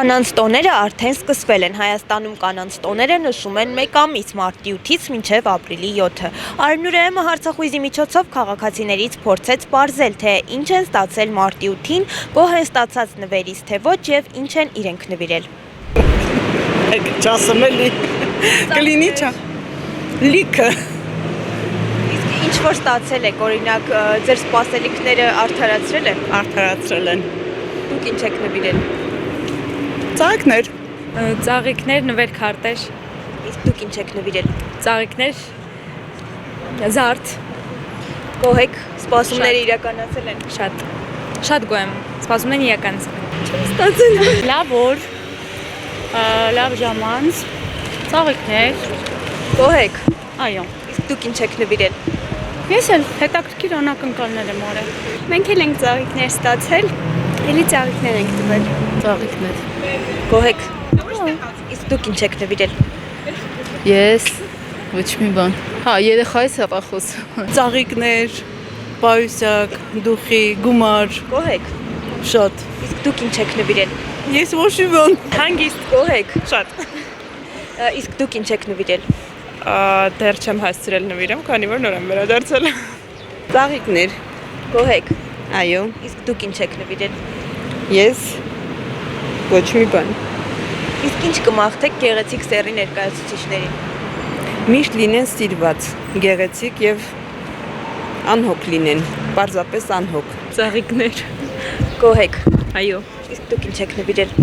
Կանանց տոները արդեն սկսվել են։ Հայաստանում կանանց տոները նշում են մեկ ամիս մարտի 8-ից մինչև ապրիլի 7-ը։ Արմինուր Էմը հարցախույզի միջոցով քաղաքացիներից փորձեց պարզել, թե ինչ են ստացել մարտի 8-ին, գոհ են ստացած նվերից, թե ոչ եւ ինչ են իրենք նվիրել։ Չասեմ էլի, կլինի չա, լիքը։ Իսկ ինչ որ ստացել եք, օրինակ ձեր սպասելիքները արդարացրել են։ Արդարացրել են։ Դուք ինչ եք նվիրել։ Ծաղիկներ։ Ծաղիկներ, նվեր քարտեր։ Իսկ դուք ինչ եք նվիրել։ Ծաղիկներ, զարդ։ Գոհ եք, սպասումները իրականացել են։ Շատ գոհ եմ, սպասումներն իրականացել են։ Չեմ ստացել։ Լավ օր, լավ ժամանց, ծաղիկներ։ Գոհ եք։ Այո։ Իսկ դուք ինչ եք նվիրել։ Ես էլ հետաքրքիր անակնկալներ եմ արել։ Մենք էլ ենք ծաղիկներ ստացել, էլի ծաղիկներ ենք տվել։ Ծաղիկներ։ Գոհ եք։ Իսկ դուք ինչ եք նվիրել։ Ես ոչ մի բան։ Հա, երեխայից հա խոսում։ Ծաղիկներ, պայուսակ, դուխի, գումար։ Գոհ եք։ Շատ։ Իսկ դուք ինչ եք նվիրել։ Ես ոչ մի բան։ Հանգիստ գոհ եք։ Շատ։ Իսկ դուք ինչ եք նվիրել։ Դեռ չեմ հասցրել նվիրեմ, քանի որ նոր եմ վերադարձել։ Ծաղիկներ։ Գոհ եք։ Այո, Իսկ դուք ինչ եք նվիրել։ ես ոչ մի բան։ Իսկ ինչ կմաղթեք գեղեցիկ սեռի ներկայացուցիչներին։ Միշտ լինեն սիրված, գեղեցիկ եւ անհոգ լինեն, պարզապես անհոգ։ Ծաղիկներ։ Գոհ եք։ Այո։ Իսկ դուք ինչ եք նվիրել։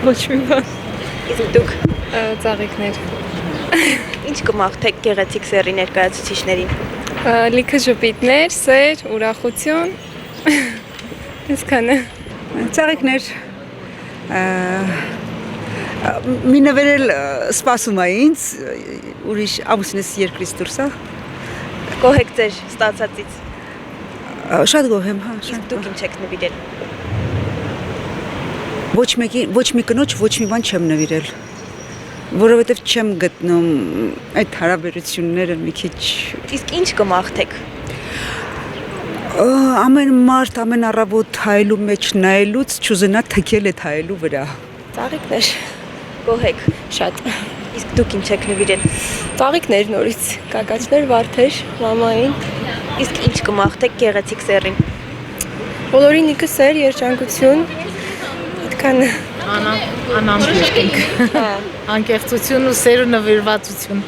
Ոչ մի բան։ Իսկ դուք Ծաղիկներ։ ինչ կմաղթեք գեղեցիկ սեռի ներկայացուցիչներին։ Լիքը ժպիտներ, սեր, ուրախություն։ Այսքանը։ Ծաղիկներ մի նվերել սպասում է ինձ ուրիշ ամուսինս երկրից դուրս է Գոհ եք ձեր ստացածից։ շատ գոհ եմ, հա, Իսկ դուք ինչ եք նվիրել։ ոչ մի կնոջ ոչ մի բան չեմ նվիրել, որովհետև չեմ գտնում այդ հարաբերությունները մի քիչ։ Իսկ ինչ կմաղթեք։ Ամեն մարդ ամեն առավոտ հայելու մեջ նայելուց չուզենա թքել այդ հայելու վրա։ Ծաղիկներ։ Գոհ եք։ Շատ։ Իսկ դուք ինչ եք նվիրել։ Ծաղիկներ նորից, կակացներ, վարդեր, մամային։ Իսկ ինչ կմաղթեք գեղեցիկ սեռին։ Բոլորին լիքը սեր, երջանկություն։ Այդքանը։ Անամպ երկինք։ Անկեղծություն ու սեր ու նվիրվածություն։